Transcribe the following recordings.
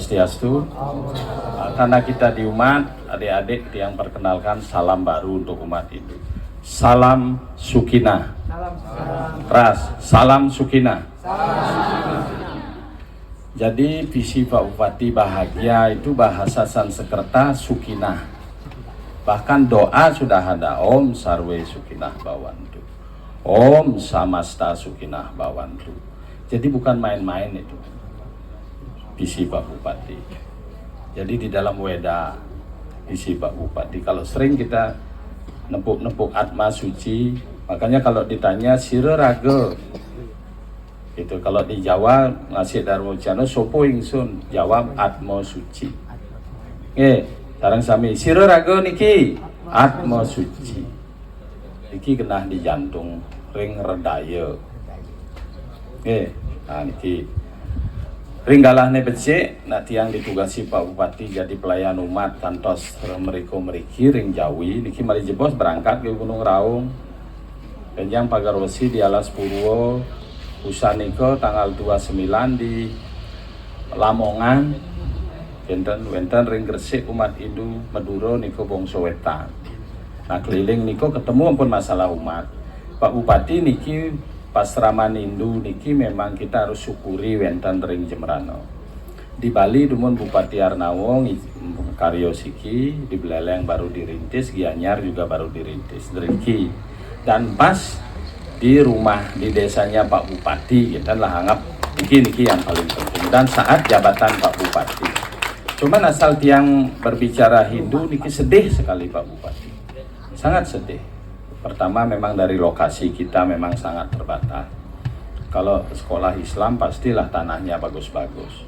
Swastiastu. Karena kita di umat, adik-adik yang perkenalkan salam baru untuk umat itu. Salam Sukinah. Salam Sukinah. Jadi visi Pak Bupati bahagia itu bahasa Sanskerta Sukinah. Bahkan doa sudah ada, Om Sarwe Sukinah Bawantu, Om Samasta Sukinah Bawantu. Jadi bukan main-main itu visi Pak Bupati. Jadi di dalam Weda visi Pak Bupati, kalau sering kita nepuk-nepuk Atma Suci, makanya kalau ditanya Sire Rage itu, kalau di Jawa ngasih Darmocano sopo ingsun, jawab Atma Suci. Sekarang sami Sire Rage niki Atma Suci. Niki kena di jantung ring redaya. Nah niki ringgalah ne becik nak tiang ditugasi Pak Bupati jadi pelayan umat kantos meriko meriki ring Jawi niki mari jebos berangkat ke Gunung Raung Kenjang Pagarwesi di Alas Purwo Usaniko tanggal 29 di Lamongan wenten ring Gresik umat Hindu Maduro niko Bongso Wetan. Nah keliling niko ketemu ampun masalah umat. Pak Bupati niki pas Raman Hindu niki memang kita harus syukuri wenten ring Jemrano. Di Bali dumun Bupati Arnawong Karyo Siki, di Beleleng baru dirintis, Gianyar juga baru dirintis Driki. Dan pas di rumah di desanya Pak Bupati kita lah anggap niki yang paling penting dan saat jabatan Pak Bupati. Cuman asal tiang berbicara Hindu niki sedih sekali Pak Bupati. Sangat sedih. Pertama memang dari lokasi kita memang sangat terbatas. Kalau sekolah Islam pastilah tanahnya bagus-bagus.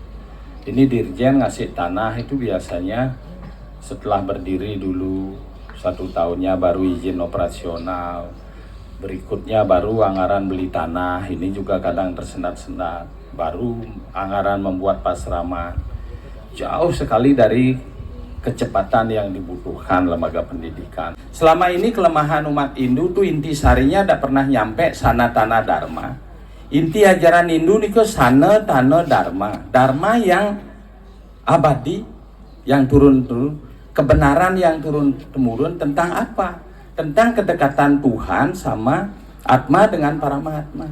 Ini Dirjen ngasih tanah itu biasanya setelah berdiri dulu 1 tahunnya baru izin operasional. Berikutnya baru anggaran beli tanah, ini juga kadang tersendat-sendat. Baru anggaran membuat pasraman. Jauh sekali dari kecepatan yang dibutuhkan lembaga pendidikan. Selama ini kelemahan umat Hindu tuh inti sarinya tidak pernah nyampe sana tanah dharma. Inti ajaran Hindu niko sana tanah dharma. Dharma yang abadi, yang turun-turun, kebenaran yang turun-temurun tentang apa? Tentang kedekatan Tuhan sama Atma dengan para Mahatma.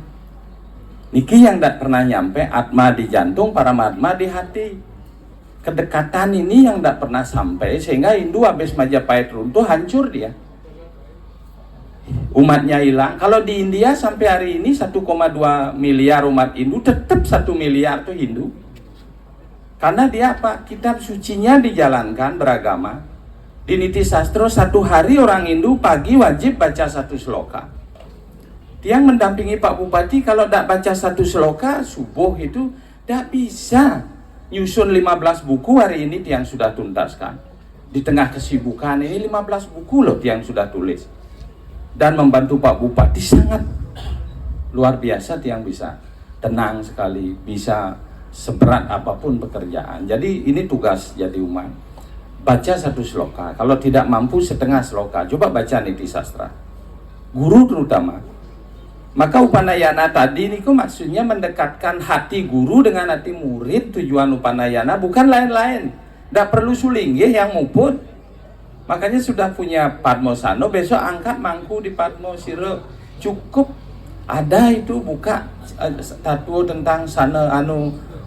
Niki yang tidak pernah nyampe, Atma di jantung, para Mahatma di hati. Kedekatan ini yang tidak pernah sampai sehingga Hindu habis Majapahit runtuh hancur dia. Umatnya hilang. Kalau di India sampai hari ini 1,2 miliar umat Hindu, tetap 1 miliar tuh Hindu. Karena dia apa? Kitab sucinya dijalankan beragama. Di Niti Sastro 1 hari orang Hindu pagi wajib baca 1 sloka. Tiang mendampingi Pak Bupati kalau tidak baca 1 sloka subuh itu tidak bisa. Nyusun 15 buku hari ini tiang sudah tuntaskan. Di tengah kesibukan ini 15 buku loh tiang sudah tulis. Dan membantu Pak Bupati sangat luar biasa, tiang bisa tenang sekali, bisa seberat apapun pekerjaan. Jadi ini tugas jadi umat. Baca 1 sloka, kalau tidak mampu setengah sloka, coba baca Niti Sastra. Guru terutama. Maka Upanayana tadi ini maksudnya mendekatkan hati guru dengan hati murid. Tujuan Upanayana bukan lain-lain. Tidak perlu sulinggih yang muput. Makanya sudah punya Padmosano, besok angkat mangku di Padmo Siro. Cukup ada itu buka tatu tentang sana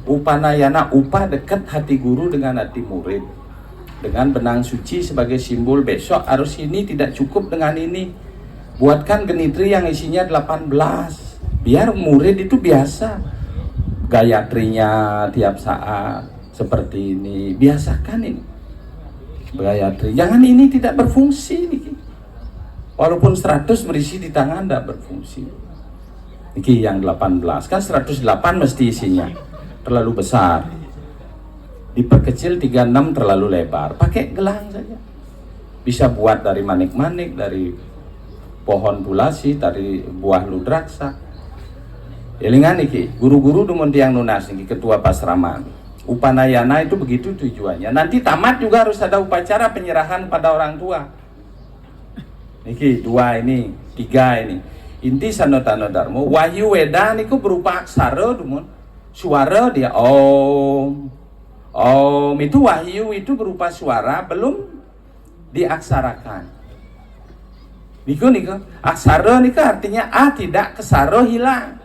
Upanayana, upah dekat hati guru dengan hati murid. Dengan benang suci sebagai simbol besok harus ini, tidak cukup dengan ini. Buatkan genitri yang isinya 18 biar murid itu biasa gayatrinya tiap saat seperti ini, biasakan ini gayatri, jangan ini tidak berfungsi nih. Walaupun 100 berisi di tangan tidak berfungsi. Ini yang 18 kan 108 mesti isinya terlalu besar, diperkecil 36 terlalu lebar, pakai gelang saja. Bisa buat dari manik-manik, dari pohon bulasi, dari buah ludraksa. Elingan iki, guru-guru dumun tiang nunas niki ketua Pasraman. Upanayana itu begitu tujuannya. Nanti tamat juga harus ada upacara penyerahan pada orang tua. Niki 2 ini, 3 ini. Inti Sanotano Dharma, Wahyu Weda niku berupa aksara dumun. Suara dia Om, Om itu wahyu itu berupa suara belum diaksarakan. Niku aksara niku artinya tidak kesaro hilang.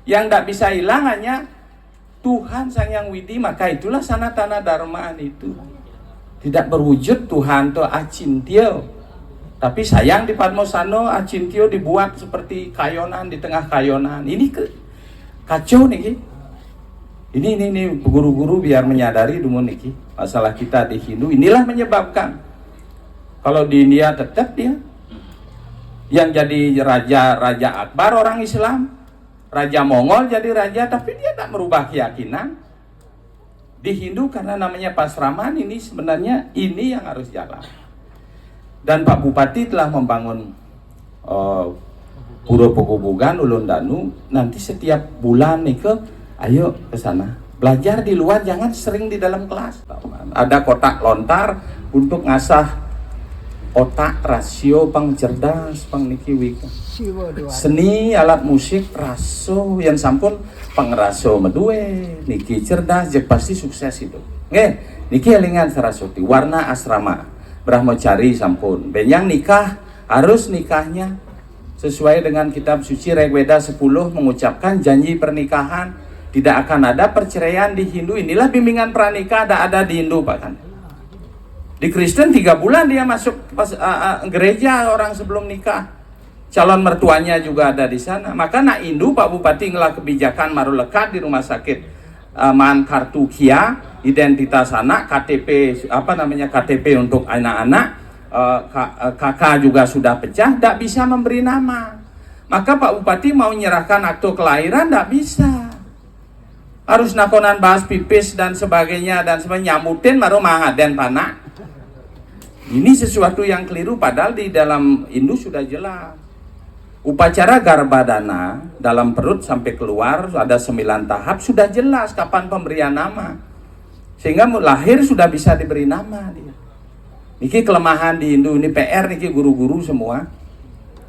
Yang tidak bisa hilang hanya Tuhan Sang Yang Widi, maka itulah sanatana dharmaan itu. Tidak berwujud Tuhan to acintio. Tapi sayang di Padmosano acintio dibuat seperti kayonan di tengah kayonan. Ini kacau nih. Ini guru-guru biar menyadari dulu niki masalah kita di Hindu. Inilah menyebabkan kalau di India tetap dia yang jadi raja Akbar orang Islam, raja Mongol jadi raja, tapi dia tak merubah keyakinan. Di Hindu karena namanya pasraman, ini sebenarnya ini yang harus jalan. Dan Pak Bupati telah membangun Pura Pogobogan Ulun Danu. Nanti setiap bulan nih ayo ke sana. Belajar di luar, jangan sering di dalam kelas. Ada kotak lontar untuk ngasah otak, rasio, pang cerdas, pang niki wika. Seni, alat musik, raso, yang sampun pengraso medue, niki cerdas, jek pasti sukses itu. Nge, niki elingan Saraswati, warna asrama, Brahmacari sampun. Benyang nikah, harus nikahnya sesuai dengan kitab suci Rigveda 10 mengucapkan janji pernikahan. Tidak akan ada perceraian di Hindu. Inilah bimbingan pranikah ada di Hindu Pak kan. Di Kristen 3 bulan dia masuk gereja orang sebelum nikah. Calon mertuanya juga ada di sana. Maka nak Hindu Pak Bupati ngelah kebijakan maru lekat di rumah sakit man kartu kia, identitas anak, KTP KTP untuk anak-anak, kakak juga sudah pecah, tidak bisa memberi nama. Maka Pak Bupati mau menyerahkan akte kelahiran tidak bisa. Harus nakonan bahas pipis dan sebagainya nyambutin baru mangaden panak. Ini sesuatu yang keliru padahal di dalam Hindu sudah jelas. Upacara Garbhadana dalam perut sampai keluar ada 9 tahap, sudah jelas kapan pemberian nama. Sehingga lahir sudah bisa diberi nama dia. Niki kelemahan di Hindu, ini PR niki guru-guru semua.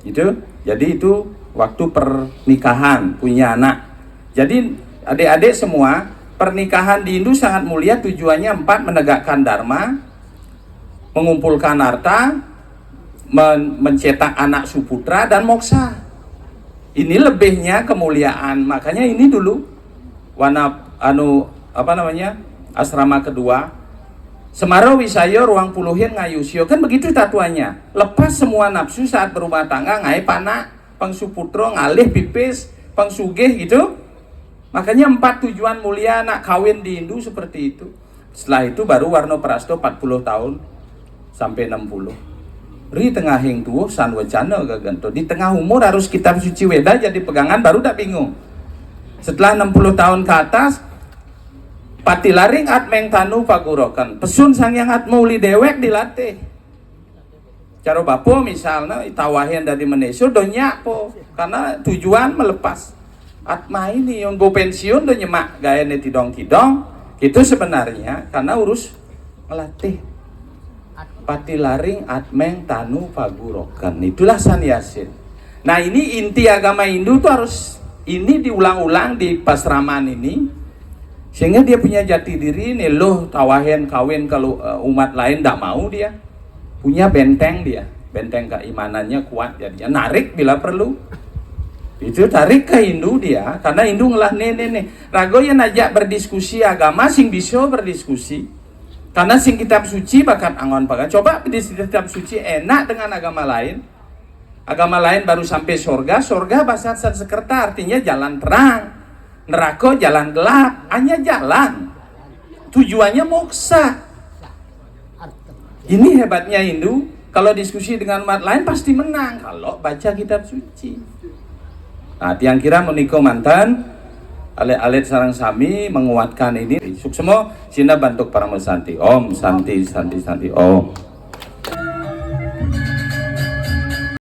Itu. Jadi itu waktu pernikahan punya anak. Jadi adik-adik semua, pernikahan di Hindu sangat mulia, tujuannya 4 menegakkan dharma, mengumpulkan harta, mencetak anak suputra dan moksa. Ini lebihnya kemuliaan. Makanya ini dulu warna asrama kedua Semaro Wisayo ruang puluhin ngayusyo, kan begitu tatuannya. Lepas semua nafsu saat berumah tangga, ngai panak, pangsuputro, ngalih pipis, pangsugih gitu. Makanya 4 tujuan mulia anak kawin di Hindu seperti itu. Setelah itu baru Warno Prasto 40 tahun sampai 60. Ri tengah hing tuh san wacana gaganto. Di tengah umur harus kitab suci Weda jadi pegangan, baru tak bingung. Setelah 60 tahun ke atas, patilaring atmeng tanu pagurokan. Pesun sang yang atmuli dewek dilatih. Cara bapo misalnya tawahin dari menesyo donya po, karena tujuan melepas. Atma ini yang go pensiun do nyemak gaya netidong-tidong, itu sebenarnya karena urus melatih. Patilaring atmeng tanu pagurokan, itulah sanyasin. Nah ini inti agama Hindu tuh harus ini diulang-ulang di pasraman ini, sehingga dia punya jati diri nih. Loh tawahin kawin kalau umat lain tidak mau, dia punya benteng, dia benteng keimanannya kuat, jadinya narik bila perlu. Itu tarik ke Hindu dia, karena Hindu ngelah nih rago yang ajak berdiskusi agama sing bisa berdiskusi. Karena sing kitab suci bakat angon pakai. Coba di kitab suci enak dengan agama lain. Agama lain baru sampai surga bahasa Sanskerta artinya jalan terang. Neraka jalan gelap, hanya jalan. Tujuannya moksa. Ini hebatnya Hindu. Kalau diskusi dengan umat lain pasti menang kalau baca kitab suci. Nah, tiang kira meniko mantan alit-alit sarang sami menguatkan ini. Suksemo sina bantuk para mesanti. Om santi santi santi om.